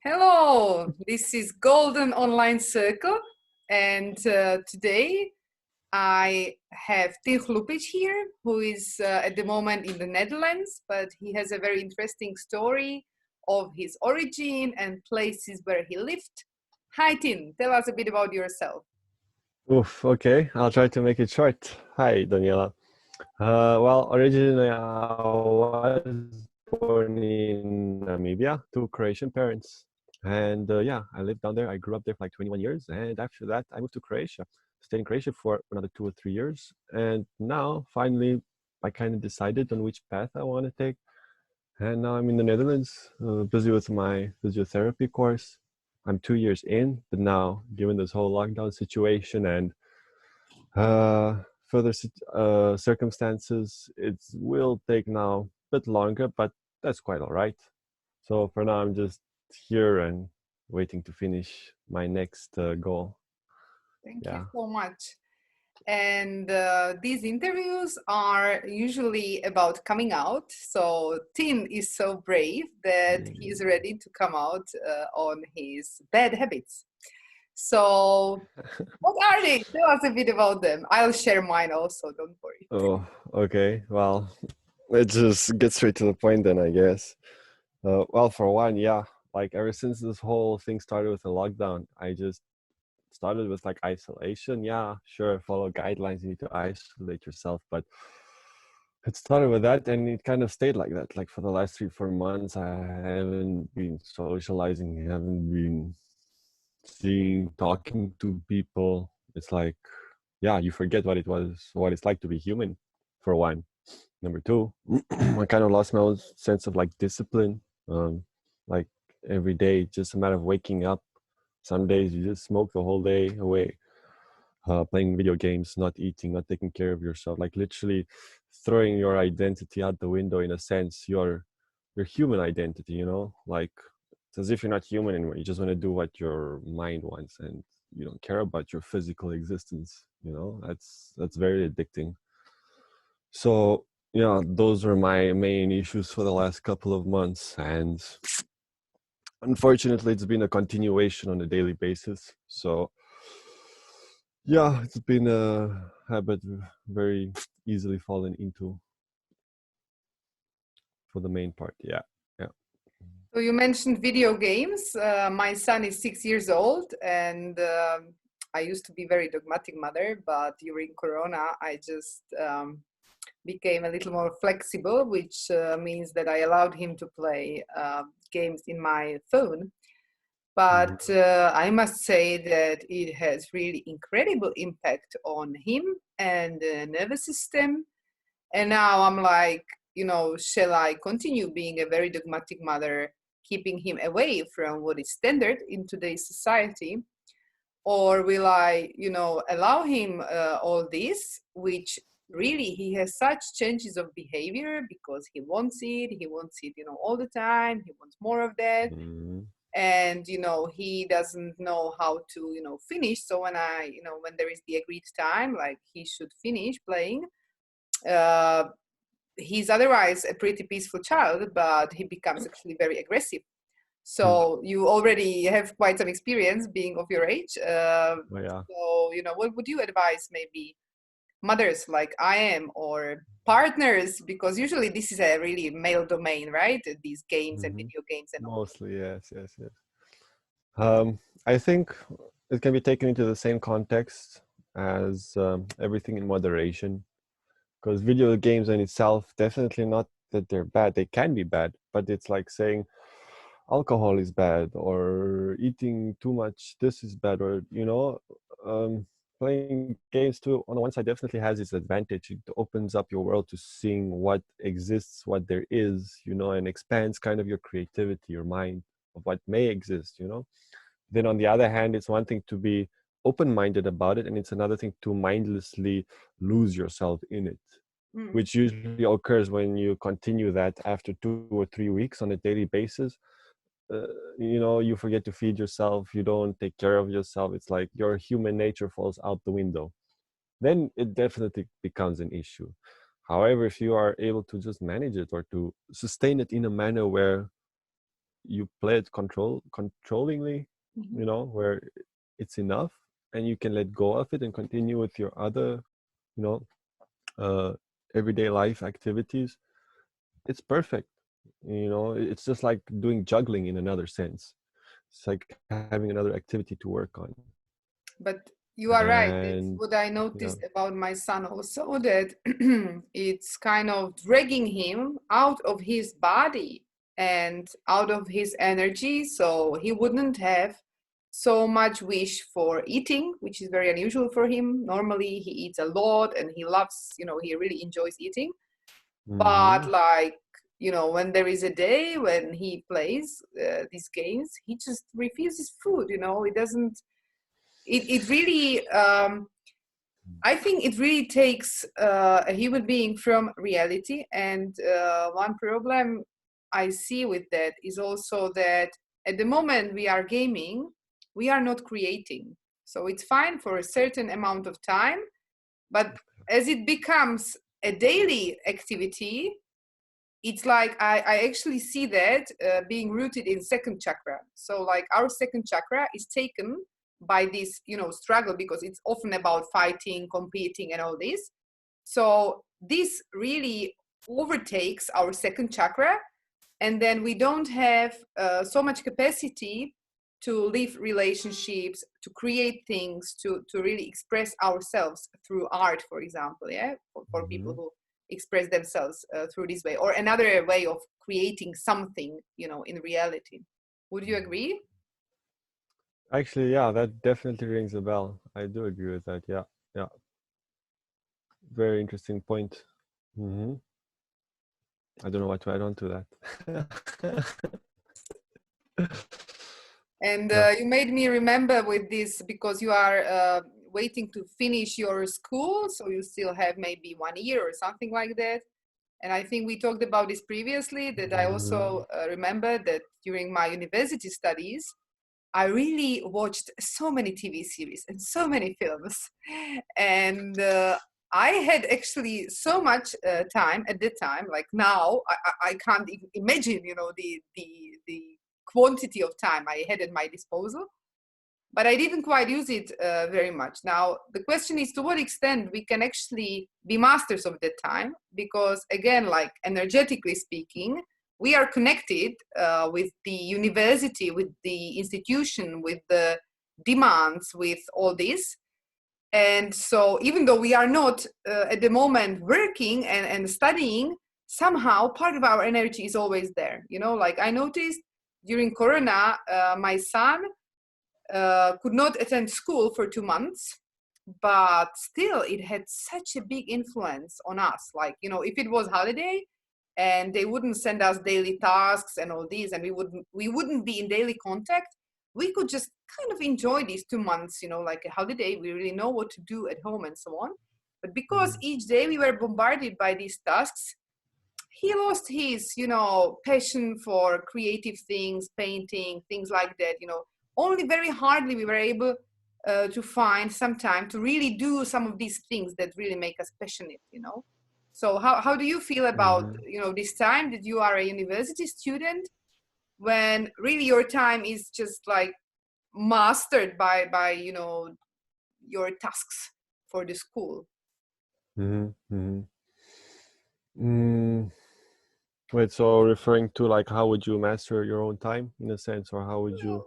Hello, this is Golden Online Circle, and today I have Hlupić here, who is at the moment in the Netherlands, but he has a very interesting story of his origin and places where he lived. Hi, Tin, tell us a bit about yourself. Oof, okay, I'll try to make it short. Hi, Daniela. Well, originally I was born in Namibia to Croatian parents. And yeah, I lived down there. I grew up there for like 21 years. And after that, I moved to Croatia. Stayed in Croatia for another 2 or 3 years. And now, finally, I kind of decided on which path I want to take. And now I'm in the Netherlands, busy with my physiotherapy course. I'm 2 years in, but now, given this whole lockdown situation and uh, further circumstances, it will take now a bit longer, but that's quite all right. So for now, I'm just here and waiting to finish my next goal. Thank you Yeah. so much. And these interviews are usually about coming out. So Tin is so brave that he's ready to come out on his bad habits. So what are they? Tell us a bit about them. I'll share mine also, don't worry. Oh, okay. Well, let's just get straight to the point then, I guess. Well, for one, yeah, like ever since this whole thing started with the lockdown, I just started with like isolation. Yeah, sure, follow guidelines, you need to isolate yourself, but it started with that and it kind of stayed like that. Like for the last 3 4 months, I haven't been socializing, haven't been seeing, talking to people. It's like, yeah, you forget what it's like to be human, for one. Number two, I kind of lost my own sense of like discipline. Like every day, just a matter of waking up. Some days you just smoke the whole day away, playing video games, not eating, not taking care of yourself. Like literally throwing your identity out the window in a sense. Your human identity, you know, like it's as if you're not human anymore. You just want to do what your mind wants, and you don't care about your physical existence. You know, that's very addicting. So yeah, those were my main issues for the last couple of months, and unfortunately, it's been a continuation on a daily basis. So yeah, it's been a habit very easily fallen into for the main part. Yeah, yeah. So you mentioned video games. My son is 6 years old, and I used to be very dogmatic mother, but during Corona, I just became a little more flexible, which means that I allowed him to play games in my phone. Mhm. But I must say that it has really incredible impact on him and the nervous system. And now I'm like, shall I continue being a very dogmatic mother, keeping him away from what is standard in today's society? Or will I, allow him all this, which really he has such changes of behavior because he wants it, all the time. He wants more of that. Mhm. And, he doesn't know how to, finish. So when there is the agreed time, like he should finish playing, uh, he's otherwise a pretty peaceful child, but he becomes actually very aggressive. Hmm. So you already have quite some experience being of your age. But yeah. So, what would you advise maybe mothers like I am or partners? Because usually this is a really male domain, right? These games and Hmm. video games and all. Mostly, yes, yes, yes. I think it can be taken into the same context as everything in moderation, because video games in itself, definitely not that they're bad. They can be bad, but it's like saying alcohol is bad or eating too much this is bad, or um, playing games too on the one side definitely has its advantage. It opens up your world to seeing what exists, what there is, and expands kind of your creativity, your mind of what may exist. Then on the other hand, it's one thing to be open-minded about it, and it's another thing to mindlessly lose yourself in it, Mm. which usually occurs when you continue that after 2 or 3 weeks on a daily basis. uh, you forget to feed yourself, you don't take care of yourself, it's like your human nature falls out the window. Then it definitely becomes an issue. However, if you are able to just manage it or to sustain it in a manner where you play it controllingly, Mhm. you know, where it's enough and you can let go of it and continue with your other, you know, uh, everyday life activities, it's perfect. You know, it's just like doing juggling in another sense. It's like having another activity to work on. But you are right. That's And what I yeah. noticed about my son also, that it's kind of dragging him out of his body and out of his energy. So he wouldn't have so much wish for eating, which is very unusual for him. Normally he eats a lot and he loves, he really enjoys eating. But Mm-hmm. like, when there is a day when he plays these games, he just refuses food. He doesn't. It really, I think it really takes a human being from reality. And one problem I see with that is also that at the moment we are gaming, we are not creating. So it's fine for a certain amount of time, but as it becomes a daily activity, it's like I actually see that being rooted in second chakra. So like our second chakra is taken by this, struggle, because it's often about fighting, competing, and all this. So this really overtakes our second chakra, and then we don't have so much capacity to live relationships, to create things, to really express ourselves through art, for example, yeah, for people Mm-hmm. who express themselves through this way, or another way of creating something, in reality. Would you agree? Actually, yeah, that definitely rings a bell. I do agree with that. Yeah, yeah, very interesting point. Mm-hmm. I don't know what to add on to that. And Yeah. you made me remember with this, because you are waiting to finish your school, so you still have maybe 1 year or something like that. And I think we talked about this previously, that I Mm-hmm. also remember that during my university studies, I really watched so many TV series and so many films. And I had actually so much time at the time. Like now, I can't even imagine, the quantity of time I had at my disposal. But I didn't quite use it very much. Now, the question is to what extent we can actually be masters of that time, because again, like energetically speaking, we are connected with the university, with the institution, with the demands, with all this. And so even though we are not at the moment working and studying, somehow part of our energy is always there. Like I noticed during Corona, my son could not attend school for 2 months, but still it had such a big influence on us. Like, if it was holiday and they wouldn't send us daily tasks and all these, and we wouldn't be in daily contact, we could just kind of enjoy these 2 months, like a holiday. We really know what to do at home and so on. But because each day we were bombarded by these tasks, he lost his, passion for creative things, painting, things like that. Only very hardly we were able to find some time to really do some of these things that really make us passionate. So how do you feel about, Mm-hmm. this time that you are a university student, when really your time is just like mastered by your tasks for the school? Mm-hmm. Mm-hmm. Mm. Wait, so referring to like how would you master your own time in a sense, or how would you?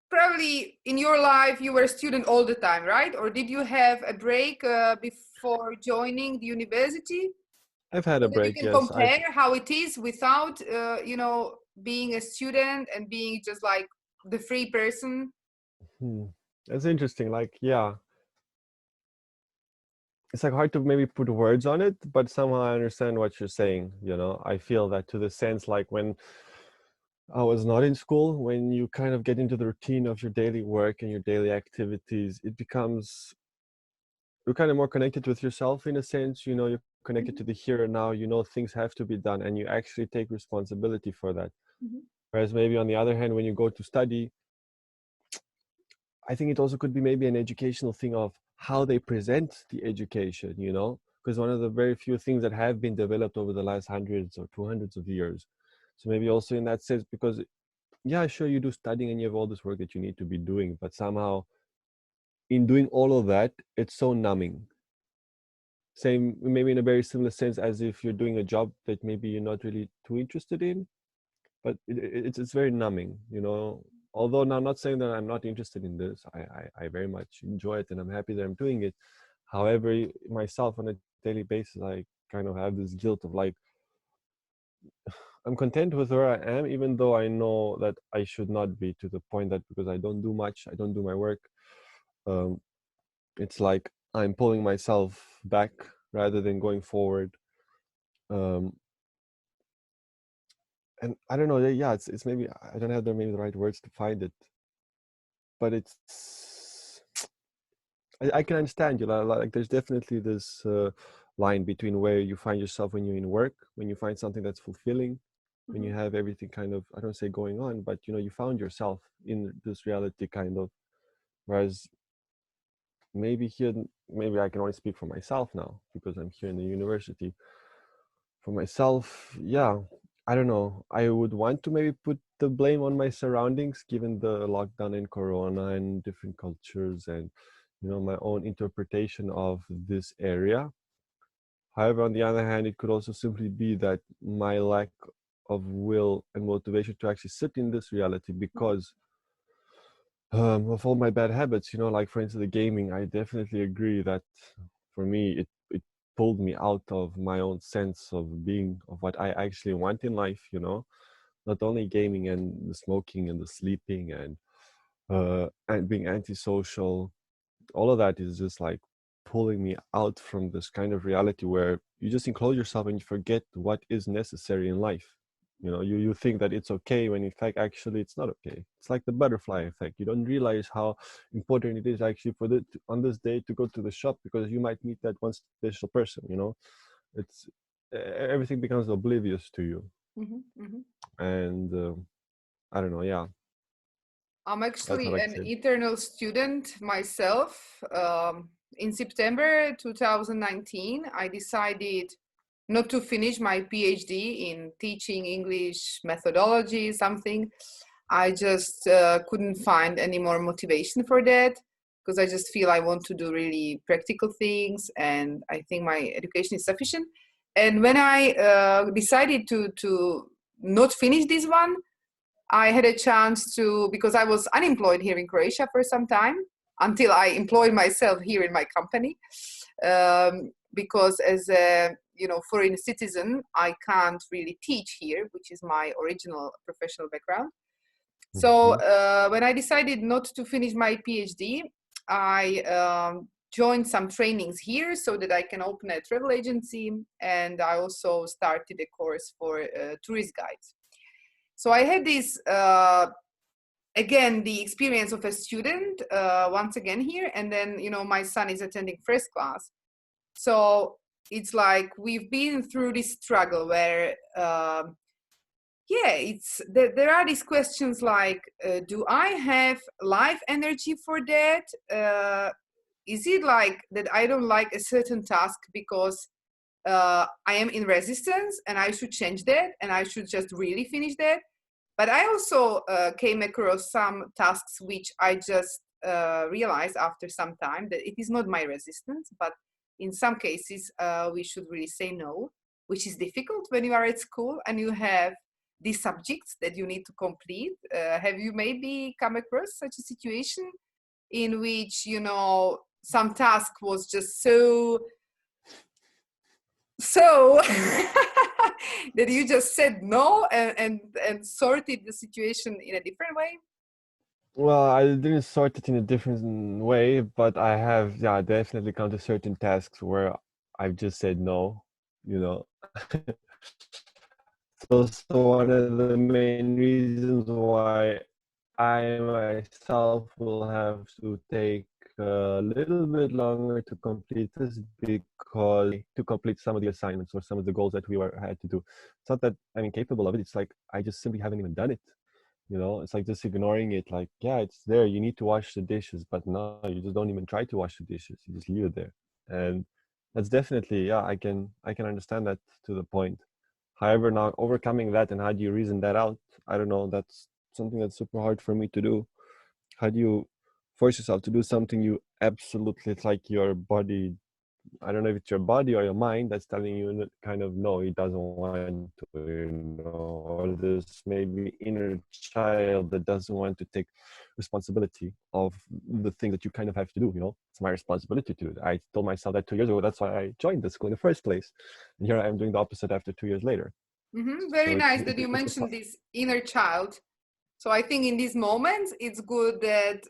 Probably in your life you were a student all the time, right? Or did you have a break before joining the university, I've had so a that you break, can yes. I've compare how it is without being a student and being just like the free person? hmm. That's interesting. Like, yeah, it's like hard to maybe put words on it, but somehow I understand what you're saying. You know, I feel that to the sense like when I was not in school, when you kind of get into the routine of your daily work and your daily activities, it becomes you're kind of more connected with yourself in a sense. You know, you're connected Mhm, to the here and now. You know, things have to be done, and you actually take responsibility for that. mhm, Whereas maybe on the other hand, when you go to study, I think it also could be maybe an educational thing of how they present the education, you know, because one of the very few things that have been developed over the last hundreds or 200s of years. So maybe also in that sense, because yeah, sure, you do studying and you have all this work that you need to be doing, but somehow in doing all of that, it's so numbing. Same, maybe in a very similar sense as if you're doing a job that maybe you're not really too interested in, but it's very numbing, you know. Although now, I'm not saying that I'm not interested in this. I very much enjoy it and I'm happy that I'm doing it. However, myself on a daily basis, I kind of have this guilt of like, I'm content with where I am, even though I know that I should not be, to the point that because I don't do much, I don't do my work. Um, it's like I'm pulling myself back rather than going forward. Um, and I don't know. Yeah, it's maybe I don't have maybe the right words to find it, but it's I can understand you. Like there's definitely this line between where you find yourself when you're in work, when you find something that's fulfilling, when you Mm-hmm. have everything kind of, I don't say going on, but you know, you found yourself in this reality kind of. Whereas maybe here, maybe I can only speak for myself now because I'm here in the university. For myself, yeah, I don't know. I would want to maybe put the blame on my surroundings, given the lockdown and Corona and different cultures and, you know, my own interpretation of this area. However, on the other hand, it could also simply be that my lack of will and motivation to actually sit in this reality because of all my bad habits, you know, like for instance, the gaming, I definitely agree that for me, it pulled me out of my own sense of being, of what I actually want in life, you know, not only gaming and the smoking and the sleeping and being antisocial, all of that is just like pulling me out from this kind of reality where you just enclose yourself and you forget what is necessary in life. You know, you think that it's okay when in fact actually it's not okay. It's like the butterfly effect. You don't realize how important it is actually for on this day to go to the shop because you might meet that one special person, you know. It's everything becomes oblivious to you. Mm-hmm. Mm-hmm. And I don't know, yeah, I'm that's what actually I an can say. eternal student myself. In September 2019, I decided not to finish my PhD in teaching English methodology, something. I just couldn't find any more motivation for that because I just feel I want to do really practical things and I think my education is sufficient. And when I decided to not finish this one, I had a chance to, because I was unemployed here in Croatia for some time until I employed myself here in my company. Because as a foreign citizen, I can't really teach here, which is my original professional background. So Hmm. when I decided not to finish my PhD, I joined some trainings here so that I can open a travel agency, and I also started a course for tourist guides. So I had this again the experience of a student once again here, and then my son is attending first class. So it's like we've been through this struggle where yeah, there are these questions like, do I have life energy for that? Is it like that I don't like a certain task because I am in resistance and I should change that and I should just really finish that? But I also came across some tasks which I just realized after some time that it is not my resistance, but in some cases we should really say no, which is difficult when you are at school and you have these subjects that you need to complete. Have you maybe come across such a situation in which some task was just so that you just said no and sorted the situation in a different way? Well, I didn't sort it in a different way, but I have, yeah, definitely come to certain tasks where I've just said no, you know. So one of the main reasons why I myself will have to take a little bit longer to complete this because to complete some of the assignments or some of the goals that we were had to do. It's not that I'm incapable of it. It's like I just simply haven't even done it. You know, it's like just ignoring it. Like, yeah, it's there. You need to wash the dishes, but no, you just don't even try to wash the dishes. You just leave it there, and that's definitely, yeah. I can understand that to the point. However, now overcoming that and how do you reason that out? I don't know. That's something that's super hard for me to do. How do you force yourself to do something you absolutely, it's like your body, I don't know if it's your body or your mind that's telling you kind of no, he doesn't want to, or this maybe inner child that doesn't want to take responsibility of the things that you kind of have to do. It's my responsibility to do it. I told myself that 2 years ago. That's why I joined the school in the first place, and here I am doing the opposite after 2 years later. Very So nice that you mentioned this inner child. So I think in these moments, it's good that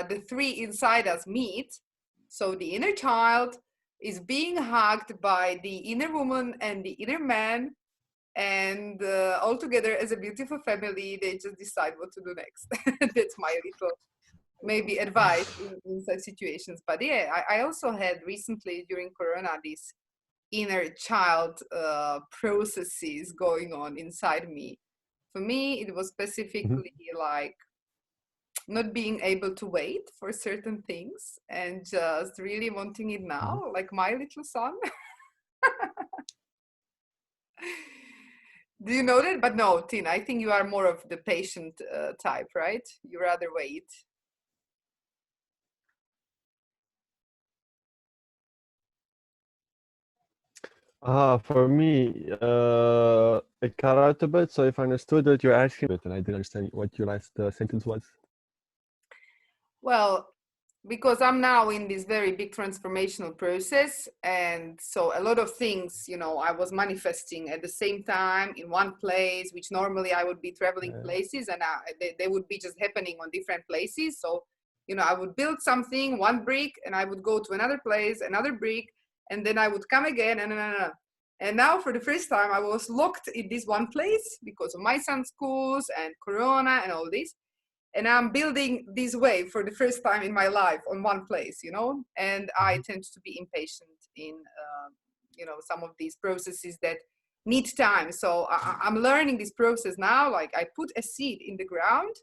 the three inside us meet. So the inner child is being hugged by the inner woman and the inner man, and all together as a beautiful family, they just decide what to do next. That's my little maybe advice in such situations. But yeah, I also had recently during Corona this inner child processes going on inside me. For me, it was specifically like not being able to wait for certain things and just really wanting it now, like my little son. Do you know that? But no, Tina, I think you are more of the patient type, right? You rather wait. For me, it cut out a bit. So if I understood what you're asking, and I didn't understand what your last sentence was. Well, because I'm now in this very big transformational process. And so a lot of things, I was manifesting at the same time in one place, which normally I would be traveling places and they would be just happening on different places. So, I would build something, one brick, and I would go to another place, another brick, and then I would come again. And now for the first time, I was locked in this one place because of my son's schools and Corona and all this. And I'm building this way for the first time in my life on one place, and I tend to be impatient in, some of these processes that need time. So I'm learning this process now. Like I put a seed in the ground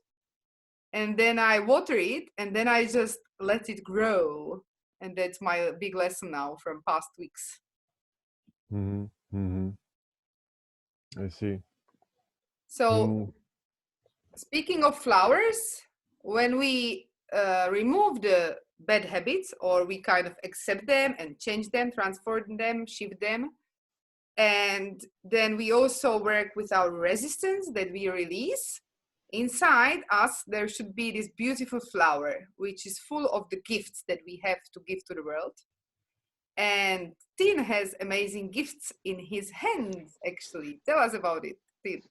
and then I water it and then I just let it grow. And that's my big lesson now from past weeks. I see. So speaking of flowers, when we remove the bad habits or we kind of accept them and change them, transform them, shift them, and then we also work with our resistance that we release, inside us there should be this beautiful flower which is full of the gifts that we have to give to the world. And Tin has amazing gifts in his hands, actually. Tell us about it, Tin.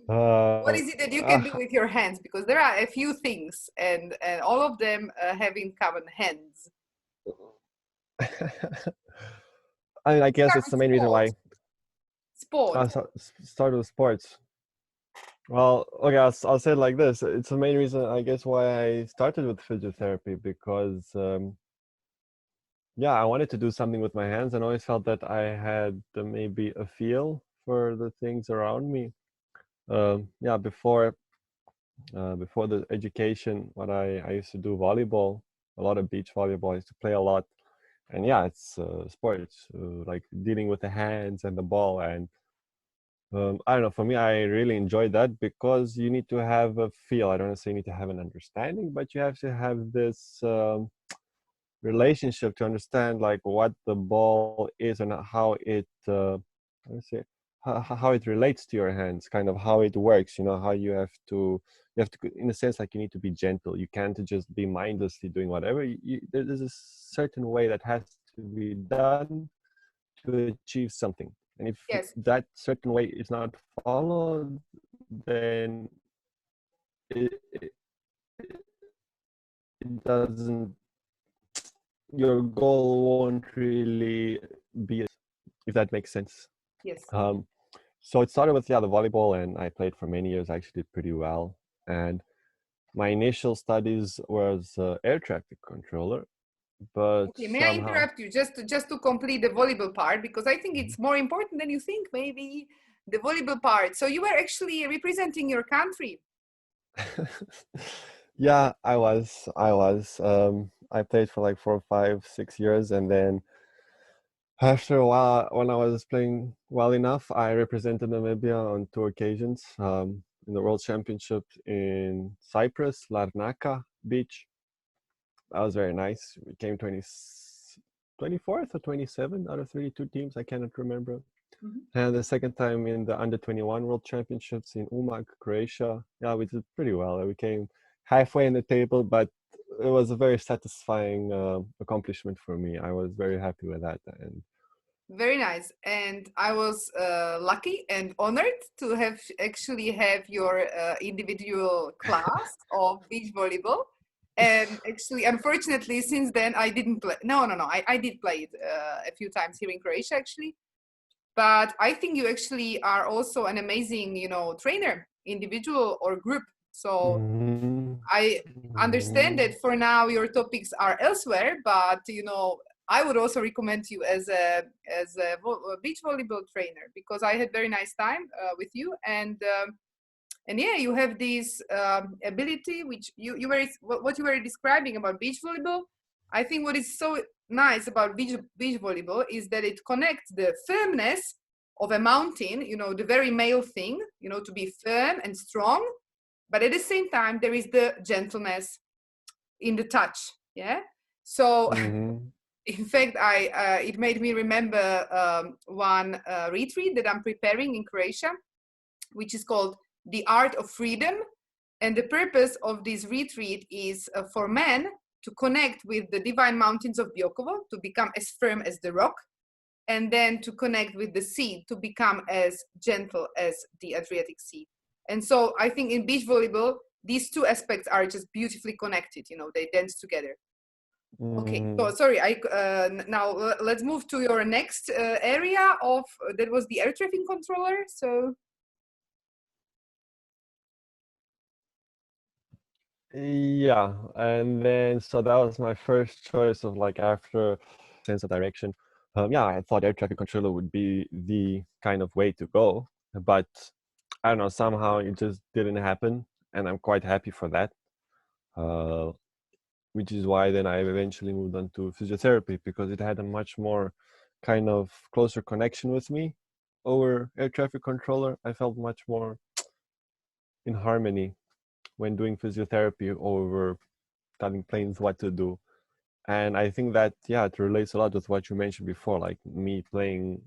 What is it that you can do with your hands? Because there are a few things, and all of them have in common hands. I mean, I guess it's the main reason why. Sport. Start with sports. Well, okay, I'll say it like this. It's the main reason, I guess, why I started with physiotherapy because, I wanted to do something with my hands and always felt that I had maybe a feel for the things around me. Before the education, what I used to do volleyball, a lot of beach volleyball. I used to play a lot, and it's sports like dealing with the hands and the ball. And I don't know. For me, I really enjoyed that because you need to have a feel. I don't want to say you need to have an understanding, but you have to have this relationship to understand like what the ball is and how it. Let's say how it relates to your hands, kind of how it works. How you have to in a sense, like you need to be gentle. You can't just be mindlessly doing whatever. There's a certain way that has to be done to achieve something, and if that certain way is not followed, then it doesn't, your goal won't really be, if that makes sense. Yes. So it started with the volleyball, and I played for many years. I actually did pretty well, and my initial studies was air traffic controller. But okay, may I interrupt you just to complete the volleyball part, because I think it's more important than you think, maybe, the volleyball part. So you were actually representing your country. Yeah, I was. I played for like 4, 5, 6 years, and then after a while, when I was playing well enough, I represented Namibia on 2 occasions. in the World Championship in Cyprus, Larnaca Beach. That was very nice. We came 24th or 27th out of 32 teams. I cannot remember. Mhm. And the second time in the under 21 World Championships in Umag, Croatia. Yeah, we did pretty well. We came halfway in the table, but it was a very satisfying accomplishment for me. I was very happy with that. And Very nice. And I was lucky and honored to actually have your individual class of beach volleyball. And actually, unfortunately, since then I didn't play. No, no, no. I did play it a few times here in Croatia, actually. But I think you actually are also an amazing, trainer, individual or group. So Mhm. I understand that for now your topics are elsewhere, but I would also recommend you as a beach volleyball trainer, because I had very nice time with you, and yeah, you have this ability which you were what you were describing about beach volleyball. I think what is so nice about beach volleyball is that it connects the firmness of a mountain, the very male thing, to be firm and strong, but at the same time there is the gentleness in the touch. Yeah. So Mhm. in fact, it made me remember one retreat that I'm preparing in Croatia, which is called The Art of Freedom. And the purpose of this retreat is for men to connect with the divine mountains of Biokovo, to become as firm as the rock, and then to connect with the sea, to become as gentle as the Adriatic Sea. And so I think in beach volleyball, these two aspects are just beautifully connected. They dance together. Okay, so Mhm. sorry. Now let's move to your next area of that was the air traffic controller. So Yeah, and then so that was my first choice of like after sense of direction. Yeah, I thought air traffic controller would be the kind of way to go, but I don't know, somehow it just didn't happen, and I'm quite happy for that. Uh, which is why then I eventually moved on to physiotherapy because it had a much more kind of closer connection with me over air traffic controller. I felt much more in harmony when doing physiotherapy over telling planes what to do. And I think that, yeah, it relates a lot with what you mentioned before, like me playing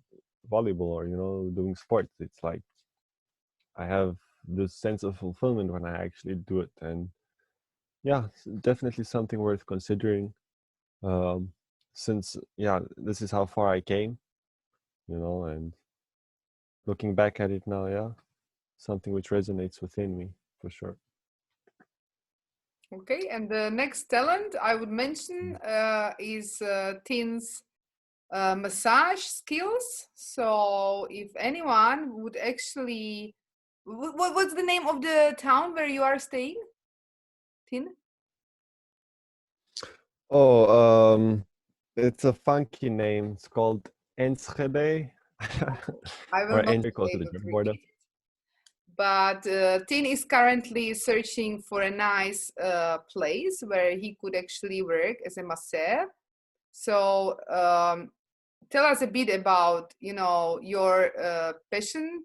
volleyball or, doing sports. It's like I have this sense of fulfillment when I actually do it. And yeah, it's definitely something worth considering. Um, since, yeah, this is how far I came, and looking back at it now, yeah, something which resonates within me for sure. okay, and the next talent I would mention is Tin's massage skills. So if anyone would actually, what's the name of the town where you are staying, Tin? Oh, it's a funky name. It's called Enschede, I will or not Enschede, be close to the able to German border. repeat it. But Tin is currently searching for a nice place where he could actually work as a masseur. So tell us a bit about your passion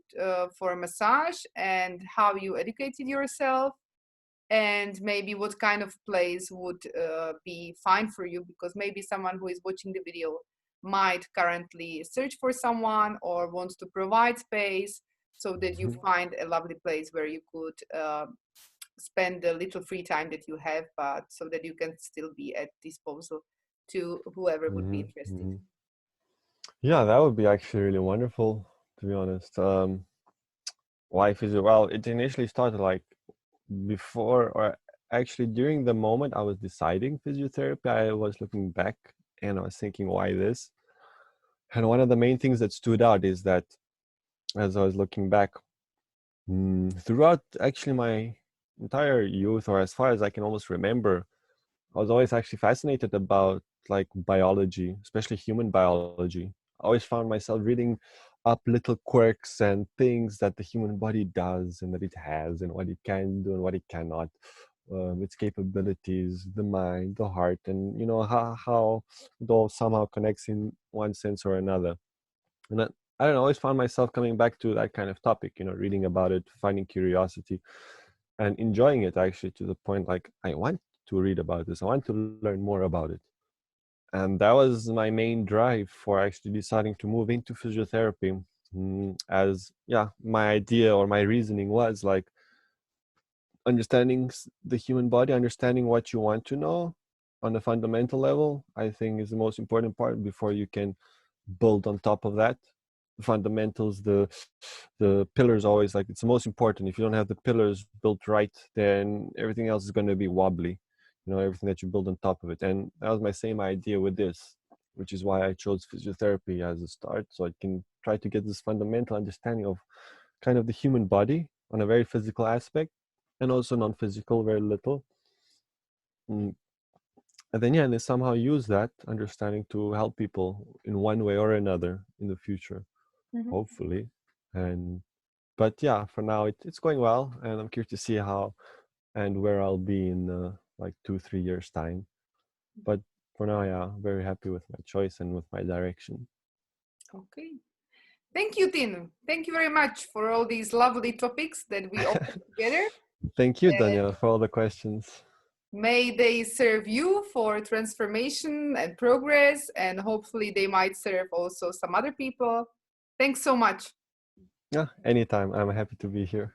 for massage and how you educated yourself, and maybe what kind of place would be fine for you, because maybe someone who is watching the video might currently search for someone or wants to provide space, so that you Mhm, find a lovely place where you could spend the little free time that you have, but so that you can still be at disposal to whoever would be mhm, interested. mhm. Yeah, that would be actually really wonderful, to be honest. Life is well, it initially started like before, or actually during the moment I was deciding physiotherapy, I was looking back and I was thinking, why this? And one of the main things that stood out is that as I was looking back, throughout actually my entire youth, or as far as I can almost remember, I was always actually fascinated about like biology, especially human biology. I always found myself reading up little quirks and things that the human body does and that it has and what it can do and what it cannot, its capabilities, the mind, the heart, and how it all somehow connects in one sense or another. And I don't know, always found myself coming back to that kind of topic, you know, reading about it, finding curiosity and enjoying it actually to the point like I want to read about this. I want to learn more about it. And that was my main drive for actually deciding to move into physiotherapy. As yeah, my idea or my reasoning was like understanding the human body, understanding what you want to know on a fundamental level, I think is the most important part before you can build on top of that. The fundamentals, the pillars always like it's the most important. If you don't have the pillars built right, then everything else is going to be wobbly. You know, everything that you build on top of it. And that was my same idea with this, which is why I chose physiotherapy as a start. So I can try to get this fundamental understanding of kind of the human body on a very physical aspect and also non-physical, very little. Mm. And then, yeah, and then somehow use that understanding to help people in one way or another in the future, Mhm. hopefully. And but yeah, for now it's going well, and I'm curious to see how and where I'll be in like 2-3 years time. But for now, yeah, very happy with my choice and with my direction. Okay. Thank you, Tin. Thank you very much for all these lovely topics that we opened together. Thank you, Daniel, for all the questions. May they serve you for transformation and progress, and hopefully they might serve also some other people. Thanks so much. Yeah, anytime. I'm happy to be here.